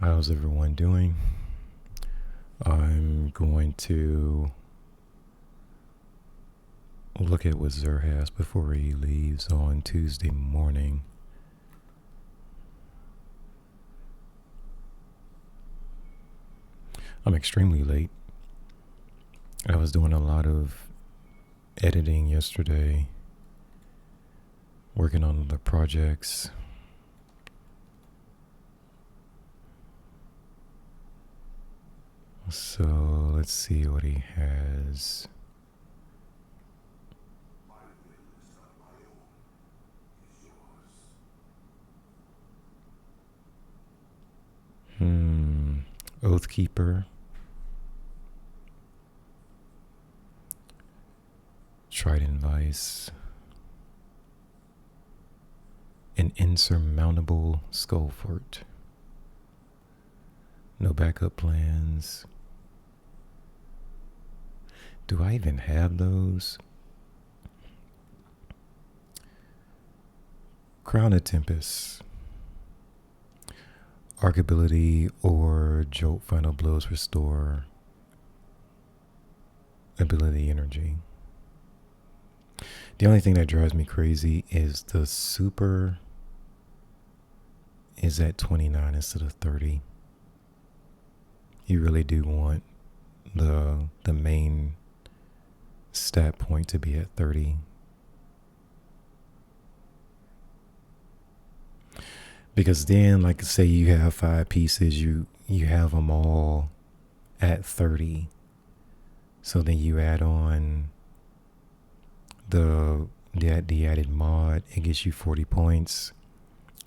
How's everyone doing? I'm going to look at what XUR has before he leaves on Tuesday morning. I'm extremely late. I was doing a lot of editing yesterday, working on the projects. So let's see what he has. Oathkeeper. Trident Vice. An insurmountable skull fort. No backup plans. Do I even have those? Crown of Tempest. Arc ability or Jolt Final Blows restore ability energy. The only thing that drives me crazy is the super is at 29 instead of 30. You really do want the main stat point to be at 30. Because then, like say you have 5 pieces, you have them all at 30. So then you add on the added mod, it gets you 40 points.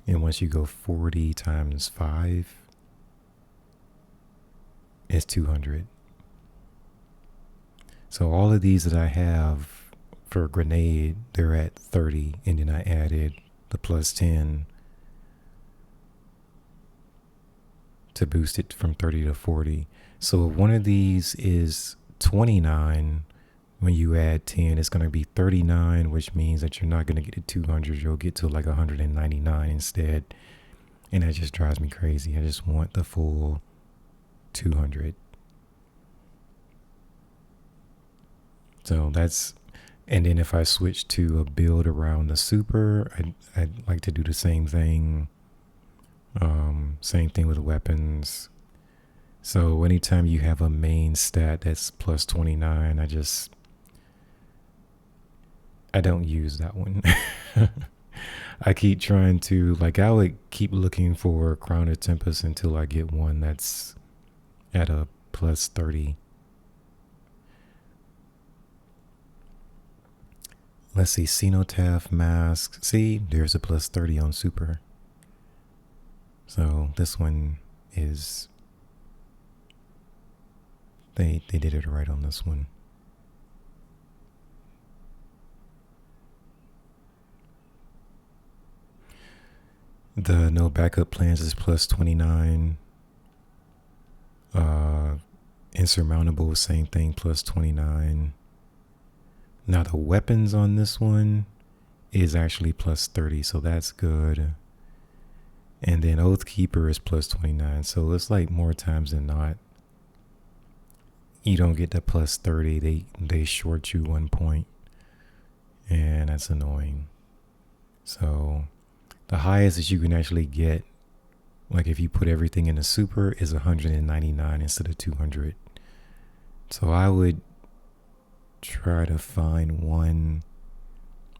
And once you go 40 times 5, it's 200. So all of these that I have for a grenade, they're at 30. And then I added the plus 10 to boost it from 30 to 40. So if one of these is 29, when you add 10, it's going to be 39, which means that you're not going to get to 200. You'll get to like 199 instead. And that just drives me crazy. I just want the full 200. So that's, and then if I switch to a build around the super, I'd like to do the same thing. Same thing with weapons. So anytime you have a main stat that's plus 29, I don't use that one. I keep trying to, like, I would keep looking for Crown of Tempest until I get one that's at a plus 30. Let's see, Cenotaph Mask. See, there's a plus 30 on Super. So this one is, they did it right on this one. The no backup plans is plus 29. Insurmountable, same thing, plus 29. Now the weapons on this one is actually plus 30, so that's good. And then Oathkeeper is plus 29, so it's like more times than not, you don't get the plus 30. They short you 1 point, and that's annoying. So the highest that you can actually get, like if you put everything in the super, is 199 instead of 200. So I would try to find one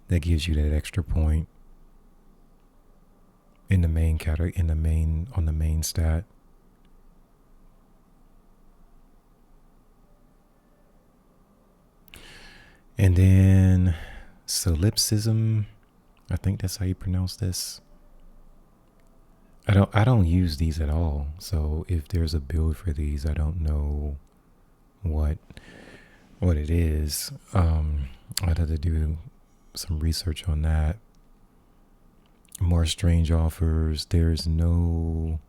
that gives you that extra point in the main category, on the main stat. And then solipsism, I think that's how you pronounce this. I don't use these at all. So if there's a build for these, I don't know what it is. I'd have to do some research on that. More strange offers. There's no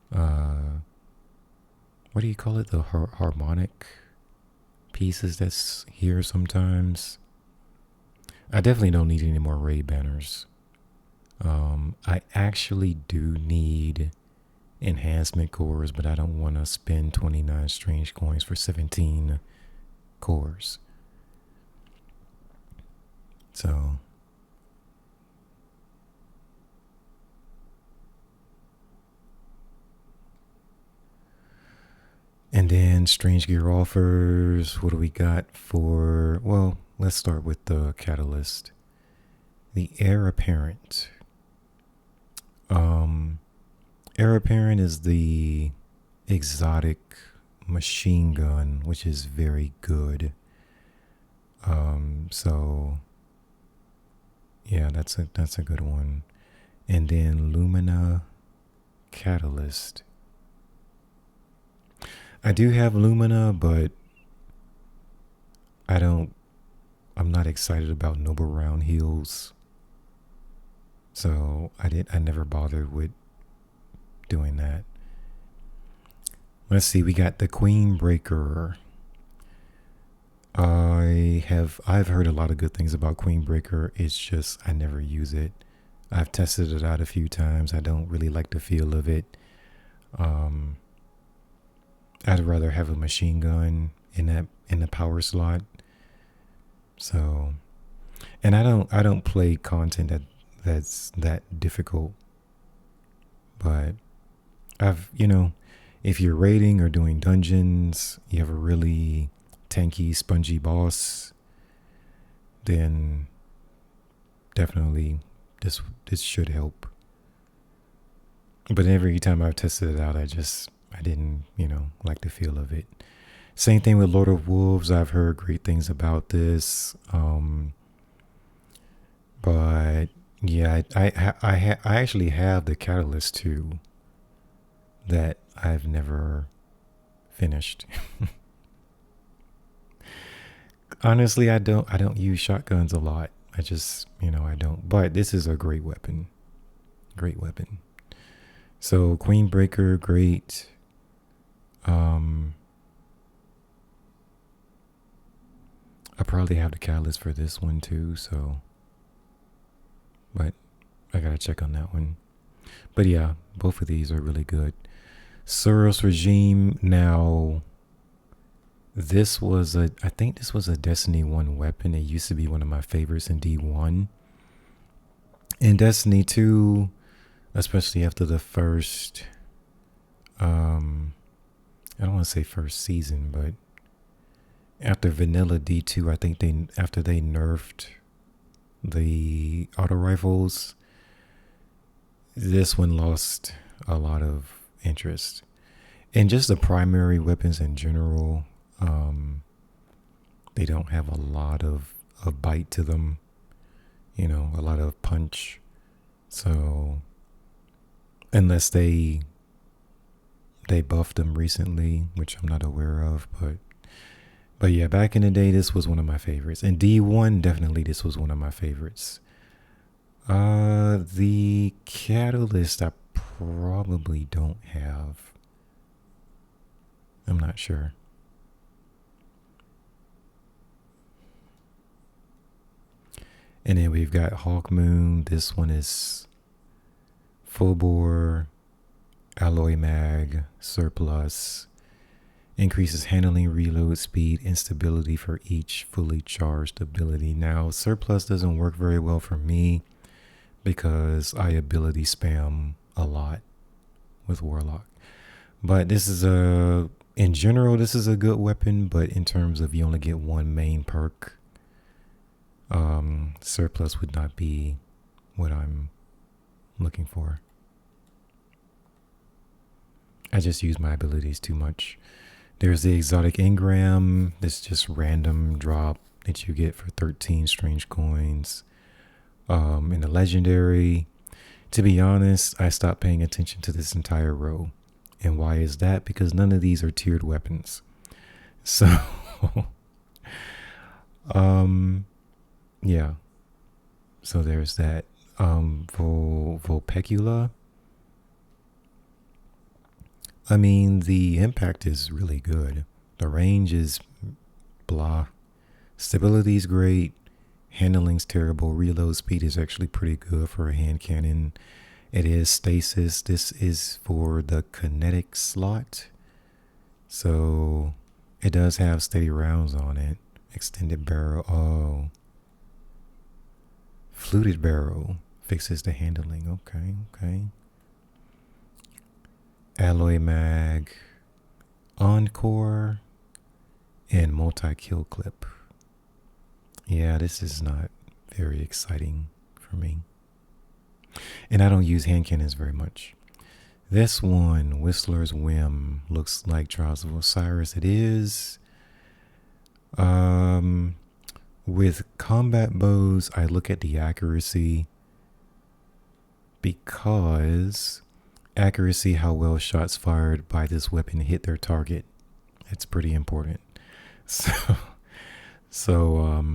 what do you call it? The harmonic pieces that's here sometimes. I definitely don't need any more raid banners. I actually do need enhancement cores, but I don't want to spend 29 strange coins for 17 cores. So and then strange gear offers. What do we got for? Well, let's start with the catalyst. The heir apparent. Heir apparent is the exotic machine gun, which is very good. So yeah, that's a good one. And then Lumina Catalyst. I do have Lumina, but I'm not excited about Noble Round Heals. So I never bothered with doing that. Let's see, we got the Queen Breaker. I've heard a lot of good things about Queen Breaker. It's just I never use it. I've tested it out a few times. I don't really like the feel of it. I'd rather have a machine gun in the power slot. So, and I don't play content that's that difficult. But if you're raiding or doing dungeons, you have a really tanky, spongy boss, then definitely this should help. But every time I've tested it out, I didn't, like the feel of it. Same thing with Lord of Wolves. I've heard great things about this. But yeah, I actually have the Catalyst 2 that I've never finished. Honestly, I don't use shotguns a lot. I just, I don't. But this is a great weapon. Great weapon. So Queen Breaker, great. I probably have the catalyst for this one too, so but I gotta check on that one. But yeah, both of these are really good. Suros Regime. Now I think this was a Destiny 1 weapon. It used to be one of my favorites in D1. In Destiny 2, especially after the first I don't want to say first season, but after vanilla D2, I think after they nerfed the auto rifles, this one lost a lot of interest. And just the primary weapons in general, they don't have a lot of bite to them, a lot of punch. So unless they buffed them recently, which I'm not aware of, but yeah, back in the day, this was one of my favorites. And D1, definitely this was one of my favorites. The Catalyst I probably don't have. I'm not sure. And then we've got Hawk Moon. This one is full bore, alloy mag, surplus. Increases handling, reload speed, and stability for each fully charged ability. Now, surplus doesn't work very well for me because I ability spam a lot with Warlock. But in general, this is a good weapon, but in terms of you only get one main perk, surplus would not be what I'm looking for. I just use my abilities too much. There's the exotic engram. This just random drop that you get for 13 strange coins. In the legendary, to be honest, I stopped paying attention to this entire row. And why is that? Because none of these are tiered weapons. So, yeah. So there's that. Vulpecula. I mean, the impact is really good. The range is blah. Stability is great. Handling's terrible. Reload speed is actually pretty good for a hand cannon. It is stasis. This is for the kinetic slot. So it does have steady rounds on it. Extended barrel. Oh. Fluted barrel. Fixes the handling. Okay, okay. Alloy mag. Encore. And multi-kill clip. Yeah, this is not very exciting for me. And I don't use hand cannons very much. This one, Whistler's Whim, looks like Trials of Osiris. It is. With combat bows, I look at the accuracy because accuracy, how well shots fired by this weapon hit their target. It's pretty important. So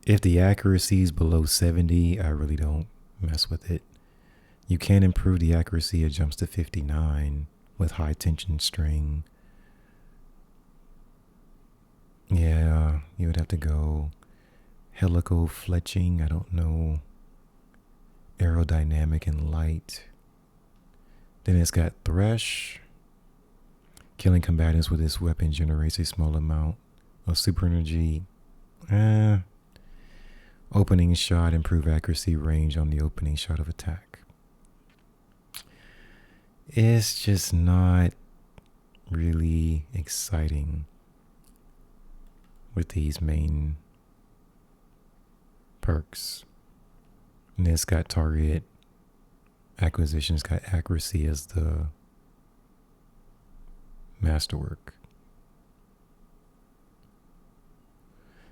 if the accuracy is below 70, I really don't mess with it. You can improve the accuracy. It jumps to 59 with high tension string. Yeah, you would have to go helical fletching. I don't know. Aerodynamic and light. Then it's got thresh. Killing combatants with this weapon generates a small amount of super energy. Opening shot, improve accuracy range on the opening shot of attack. It's just not really exciting with these main perks. And it's got target acquisition, it's got accuracy as the masterwork.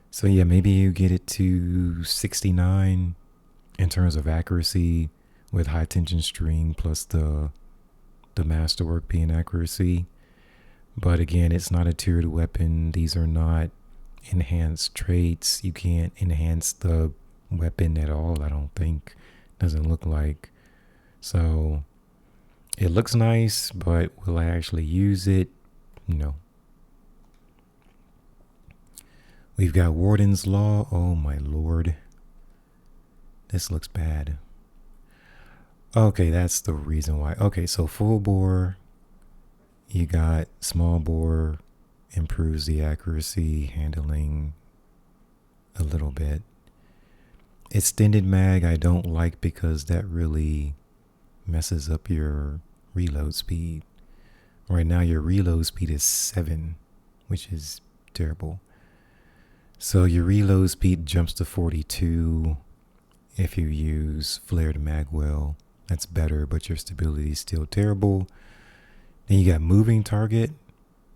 So yeah, maybe you get it to 69 in terms of accuracy with high tension string plus the masterwork being accuracy. But again, it's not a tiered weapon. These are not enhanced traits. You can't enhance the weapon at all, I don't think. Doesn't look like. So it looks nice, but will I actually use it? No. We've got Warden's Law. Oh my lord. This looks bad. Okay, that's the reason why. Okay, so full bore. You got small bore. Improves the accuracy, handling a little bit. Extended mag I don't like because that really messes up your reload speed. Right now your reload speed is 7, which is terrible. So your reload speed jumps to 42 if you use flared magwell. That's better, but your stability is still terrible. Then you got moving target,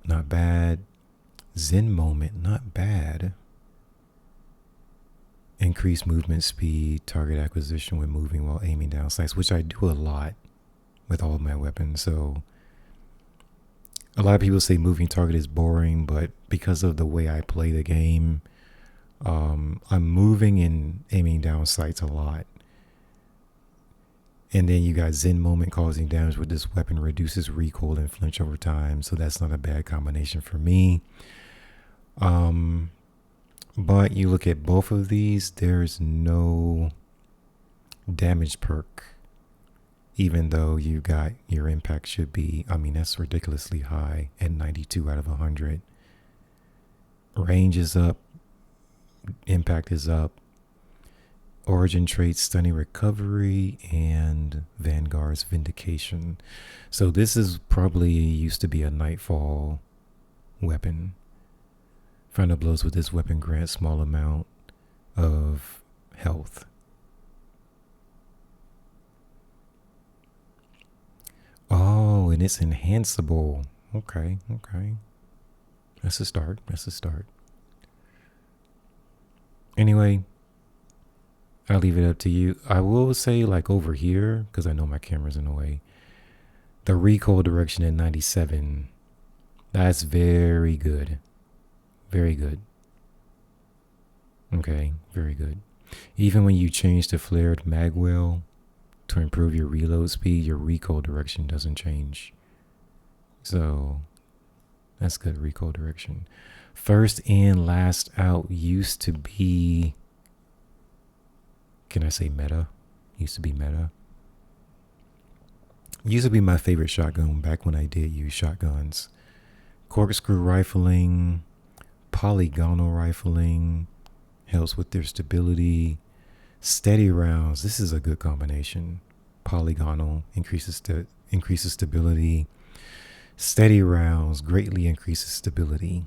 not bad. Zen moment, not bad. Increase movement speed, target acquisition when moving while aiming down sights, which I do a lot with all of my weapons. So a lot of people say moving target is boring, but because of the way I play the game, I'm moving and aiming down sights a lot. And then you got Zen moment, causing damage with this weapon reduces recoil and flinch over time. So that's not a bad combination for me. But you look at both of these, there's no damage perk. Even though you got your impact should be, I mean, that's ridiculously high at 92 out of 100. Range is up. Impact is up. Origin traits, stunning recovery, and Vanguard's vindication. So this is probably used to be a nightfall weapon. Frontal blows with this weapon grant small amount of health. Oh, and it's enhanceable. Okay. That's a start. Anyway, I'll leave it up to you. I will say, like over here, because I know my camera's in the way, the recoil direction at 97, that's very good. Very good. Okay, very good. Even when you change to flared magwell to improve your reload speed, your recoil direction doesn't change. So that's good recoil direction. First in, last out used to be, can I say meta? Used to be meta. Used to be my favorite shotgun back when I did use shotguns. Corkscrew rifling, polygonal rifling helps with their stability. Steady rounds, this is a good combination. Polygonal increases stability. Steady rounds greatly increases stability.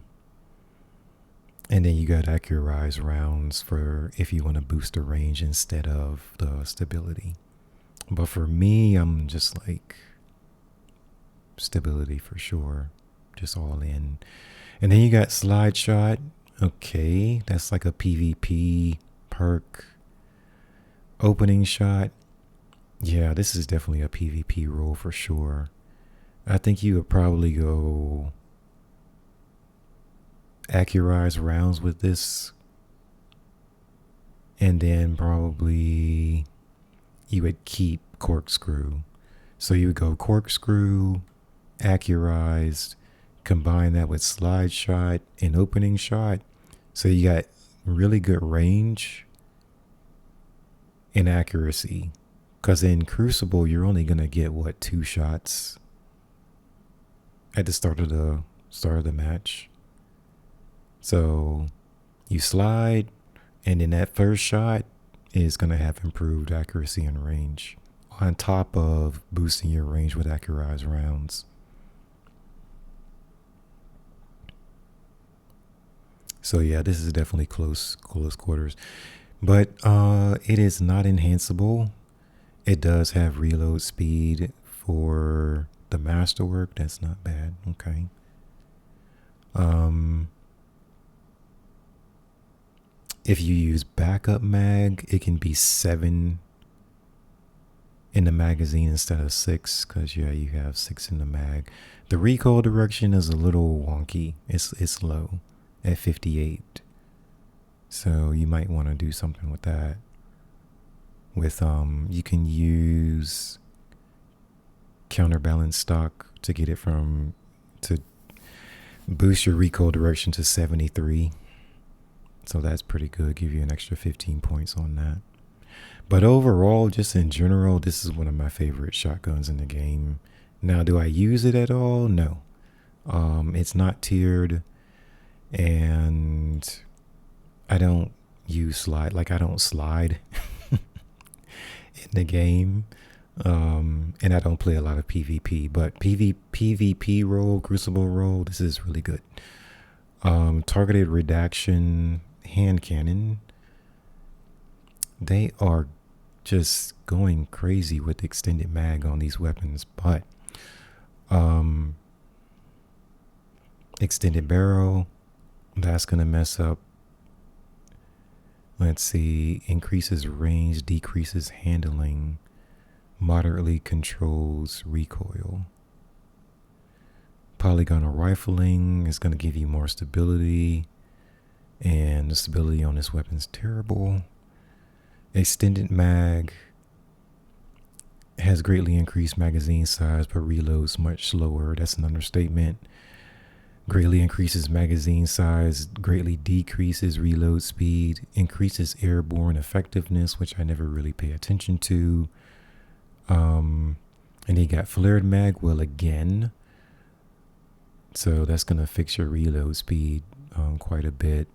And then you got accurized rounds for if you want to boost the range instead of the stability. But for me, I'm just like stability for sure. Just all in. And then you got slide shot. Okay, that's like a PvP perk. Opening shot. Yeah, this is definitely a PvP role for sure. I think you would probably go accurize rounds with this. And then probably you would keep corkscrew. So you would go corkscrew, accurized, combine that with slide shot and opening shot. So you got really good range and accuracy. Because in Crucible, you're only going to get, 2 shots at the start of the match. So you slide, and then that first shot is going to have improved accuracy and range on top of boosting your range with accurized rounds. So yeah, this is definitely close quarters. But it is not enhanceable. It does have reload speed for the masterwork. That's not bad. Okay. If you use backup mag, it can be 7 in the magazine instead of 6, because yeah, you have 6 in the mag. The recoil direction is a little wonky. It's low at 58. So you might want to do something with that. With you can use counterbalance stock to get it to boost your recoil direction to 73. So that's pretty good. Give you an extra 15 points on that. But overall, just in general, this is one of my favorite shotguns in the game. Now, do I use it at all? No. It's not tiered, and I don't use slide. Like, I don't slide in the game, and I don't play a lot of PvP. But PvP role, Crucible role, this is really good. Targeted redaction, hand cannon. They are just going crazy with extended mag on these weapons, but extended barrel, that's gonna mess up. Let's see, increases range, decreases handling, moderately controls recoil. Polygonal rifling is gonna give you more stability, and the stability on this weapon is terrible. Extended mag has greatly increased magazine size but reloads much slower. That's an understatement. Greatly increases magazine size, greatly decreases reload speed, increases airborne effectiveness, which I never really pay attention to. And you got flared mag, well, again. So that's going to fix your reload speed quite a bit.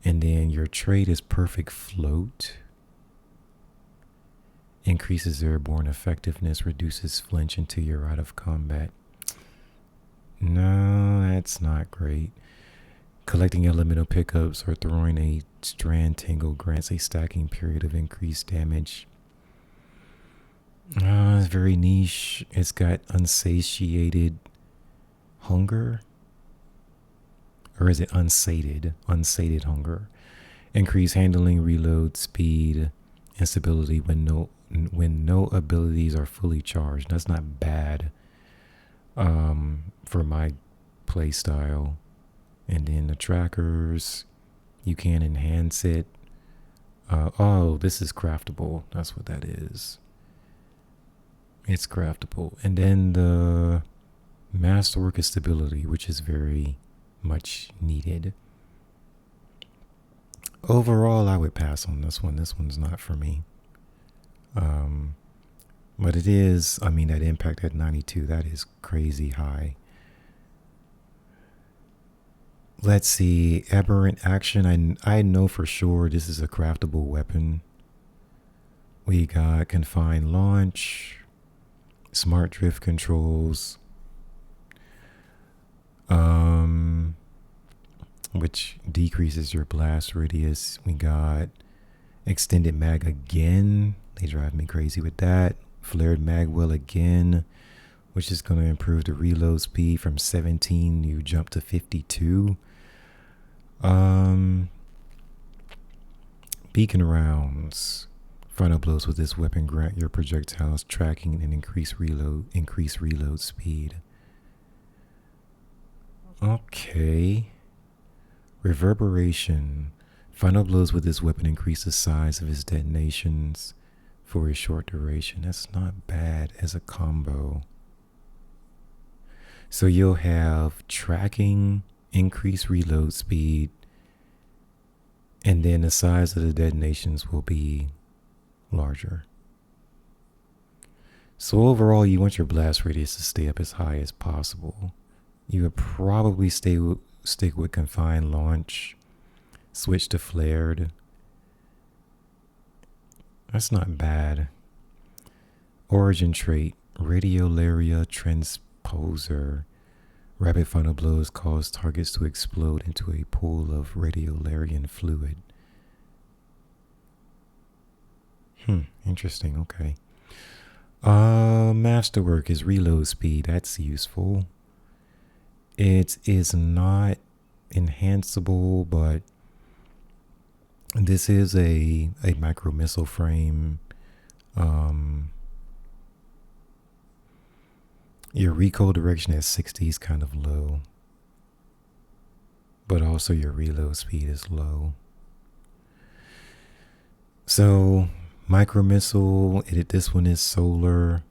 And then your trait is perfect float. Increases airborne effectiveness, reduces flinch until you're out of combat. No, that's not great. Collecting elemental pickups or throwing a strand tangle grants a stacking period of increased damage. It's very niche. It's got unsatiated hunger. Or is it unsated? Unsated hunger. Increased handling, reload speed, and stability when no abilities are fully charged. That's not bad for my play style. And then the trackers, you can enhance it. This is craftable. That's what that is. It's craftable. And then the masterwork is stability, which is very much needed. Overall, I would pass on this one. This one's not for me. But it is, I mean, that impact at 92, that is crazy high. Let's see, aberrant action. I know for sure this is a craftable weapon. We got confined launch, smart drift controls, which decreases your blast radius. We got extended mag again. They drive me crazy with that. Flared mag well again, which is going to improve the reload speed from 17. You jump to 52. Beacon rounds. Frontal blows with this weapon grant your projectiles tracking and increase reload speed. Okay. Reverberation. Final blows with this weapon increase the size of its detonations for a short duration. That's not bad as a combo. So you'll have tracking, increased reload speed, and then the size of the detonations will be larger. So overall, you want your blast radius to stay up as high as possible. You would probably stick with confined launch, switch to flared. That's not bad. Origin trait, radiolaria transposer. Rapid final blows cause targets to explode into a pool of radiolarian fluid. Interesting, okay. Masterwork is reload speed. That's useful. It is not enhanceable, but this is a micro missile frame. Your recoil direction at 60 is kind of low, but also your reload speed is low. So micro missile, this one is solar.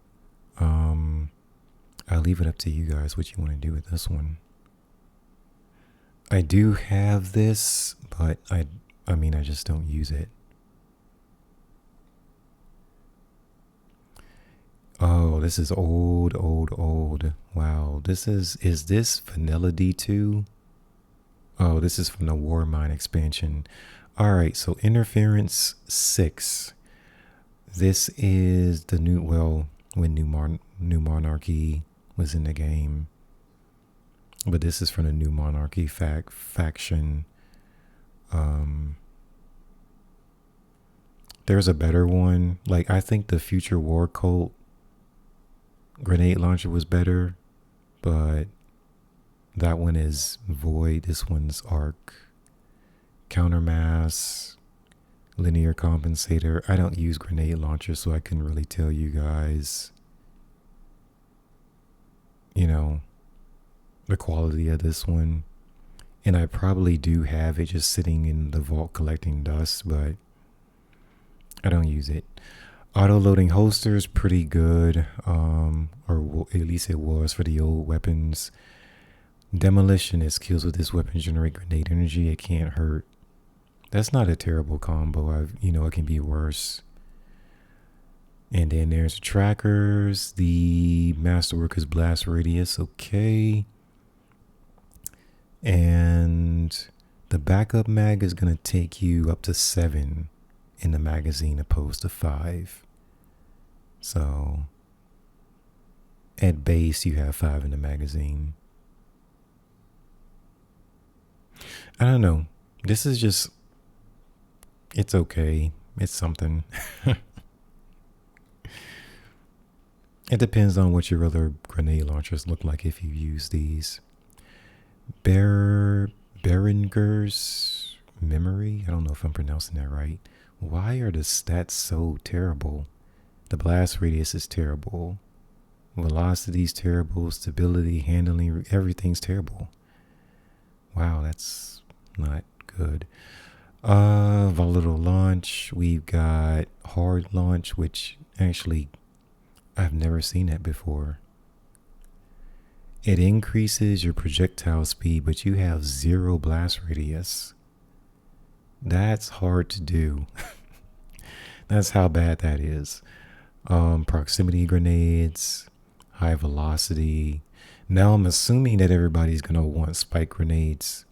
I'll leave it up to you guys what you want to do with this one. I do have this, but I just don't use it. Oh, this is old. Wow, is this Vanilla D2? Oh, this is from the Warmind expansion. All right, so Interference 6. This is the when New Monarchy was in the game. But this is from the New Monarchy faction. There's a better one. Like, I think the Future War Cult grenade launcher was better, but that one is void. This one's arc. Countermass, linear compensator. I don't use grenade launchers, so I couldn't really tell you guys, the quality of this one. And I probably do have it just sitting in the vault collecting dust, but I don't use it. Auto-loading holsters, pretty good, or at least it was for the old weapons. Demolition is kills with this weapon generate grenade energy. It can't hurt. That's not a terrible combo. It can be worse. And then there's the trackers. The Masterworker's blast radius, okay. And the backup mag is going to take you up to 7 in the magazine opposed to 5. So at base, you have 5 in the magazine. I don't know. This is just, it's okay. It's something. It depends on what your other grenade launchers look like if you use these. Behringer's memory. I don't know if I'm pronouncing that right. Why are the stats so terrible? The blast radius is terrible. Velocity is terrible. Stability, handling, everything's terrible. Wow, that's not good. Volatile launch. We've got hard launch, which actually I've never seen that before. It increases your projectile speed, but you have 0 blast radius. That's hard to do. That's how bad that is. Proximity grenades, high velocity. Now I'm assuming that everybody's going to want spike grenades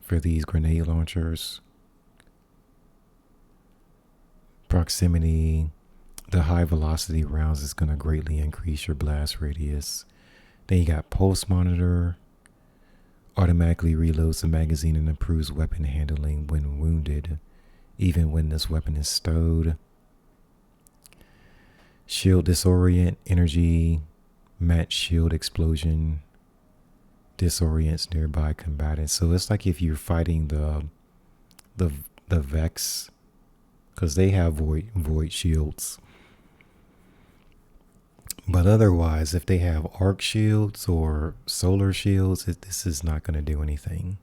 for these grenade launchers. Proximity, the high velocity rounds is going to greatly increase your blast radius. Then you got pulse monitor, automatically reloads the magazine and improves weapon handling when wounded, even when this weapon is stowed. Shield disorient, energy, match shield explosion, disorients nearby combatants. So it's like if you're fighting the Vex, because they have void shields. But otherwise, if they have arc shields or solar shields, this is not going to do anything.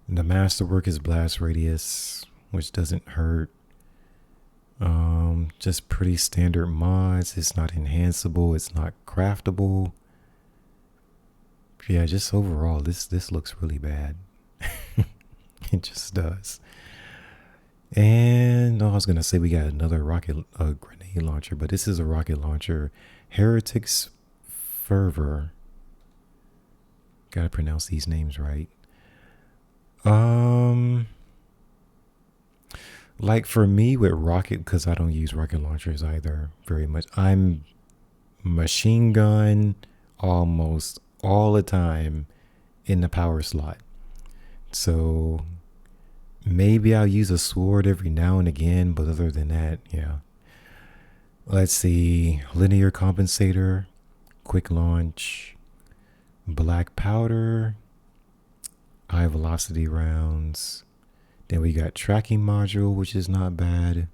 The masterwork is blast radius, which doesn't hurt. Just pretty standard mods. It's not enhanceable. It's not craftable. Yeah, just overall, this looks really bad. It just does. And I was gonna say we got another grenade launcher, but this is a rocket launcher. Heretic's Fervor. Gotta pronounce these names right. Like for me with rocket, because I don't use rocket launchers either very much. I'm machine gun almost all the time in the power slot. So maybe I'll use a sword every now and again, but other than that, yeah. Let's see. Linear compensator, quick launch, black powder, high velocity rounds. Then we got tracking module, which is not bad.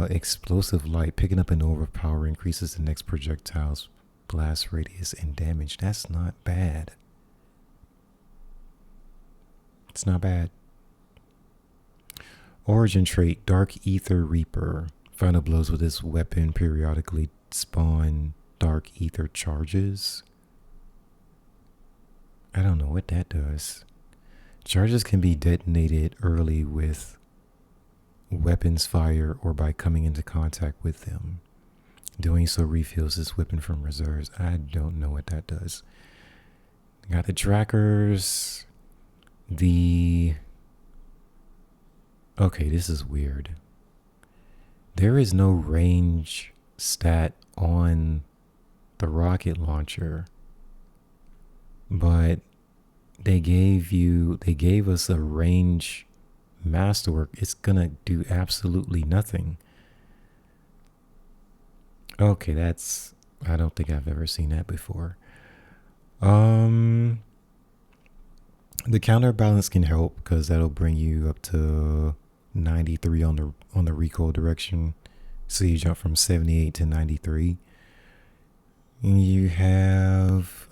Explosive light, picking up an overpower increases the next projectile's blast radius and damage. That's not bad. It's not bad. Origin trait, Dark Ether Reaper. Final blows with this weapon periodically spawn Dark Ether charges. I don't know what that does. Charges can be detonated early with weapons fire or by coming into contact with them. Doing so refills this weapon from reserves. I don't know what that does. Got the trackers. Okay, this is weird. There is no range stat on the rocket launcher, but they gave us a range masterwork. It's gonna do absolutely nothing. Okay, I don't think I've ever seen that before. The counterbalance can help because that'll bring you up to 93 on the recoil direction. So you jump from 78 to 93. And you have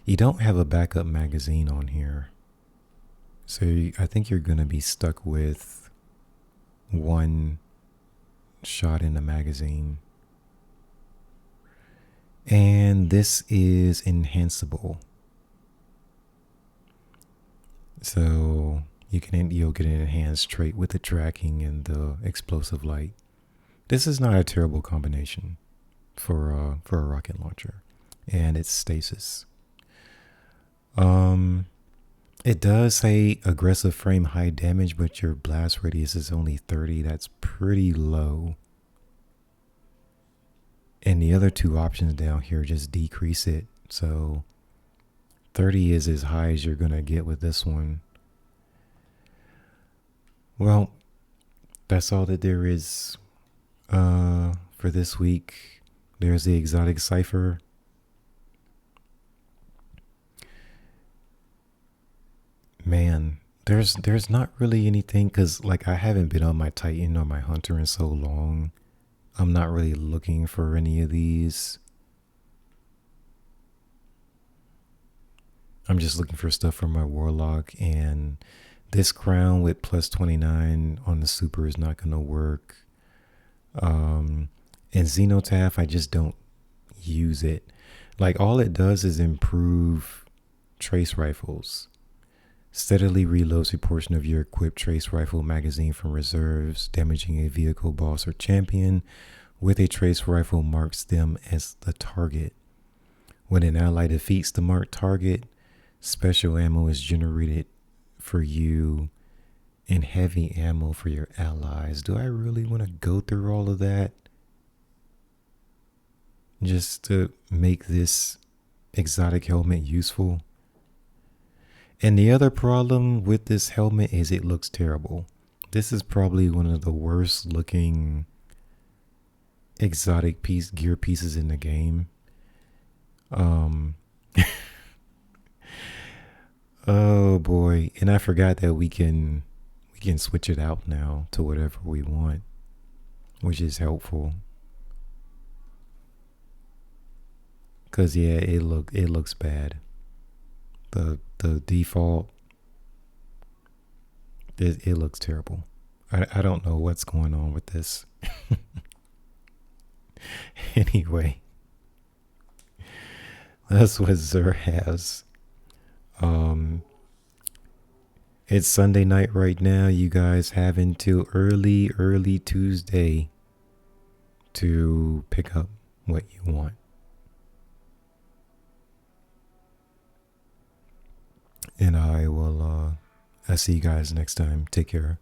you don't have a backup magazine on here. So I think you're going to be stuck with one shot in the magazine. And this is enhanceable. So you'll get an enhanced trait with the tracking and the explosive light. This is not a terrible combination for a rocket launcher, and it's stasis. It does say aggressive frame high damage, but your blast radius is only 30. That's pretty low. And the other two options down here just decrease it. So 30 is as high as you're going to get with this one. Well, that's all that there is for this week. There's the exotic cipher. Man, there's not really anything, because like I haven't been on my Titan or my Hunter in so long. I'm not really looking for any of these. I'm just looking for stuff for my Warlock, and this crown with plus 29 on the super is not going to work. And Xenotaph, I just don't use it. Like all it does is improve trace rifles. Steadily reloads a portion of your equipped trace rifle magazine from reserves, damaging a vehicle, boss, or champion with a trace rifle marks them as the target. When an ally defeats the marked target, special ammo is generated for you and heavy ammo for your allies. Do I really want to go through all of that just to make this exotic helmet useful? And the other problem with this helmet is it looks terrible. This is probably one of the worst looking exotic gear pieces in the game. Oh boy. And I forgot that we can switch it out now to whatever we want, which is helpful. Cause yeah, it looks bad. The default, it looks terrible. I don't know what's going on with this. Anyway, that's what XUR has. It's Sunday night right now. You guys have until early Tuesday to pick up what you want. And I'll see you guys next time. Take care.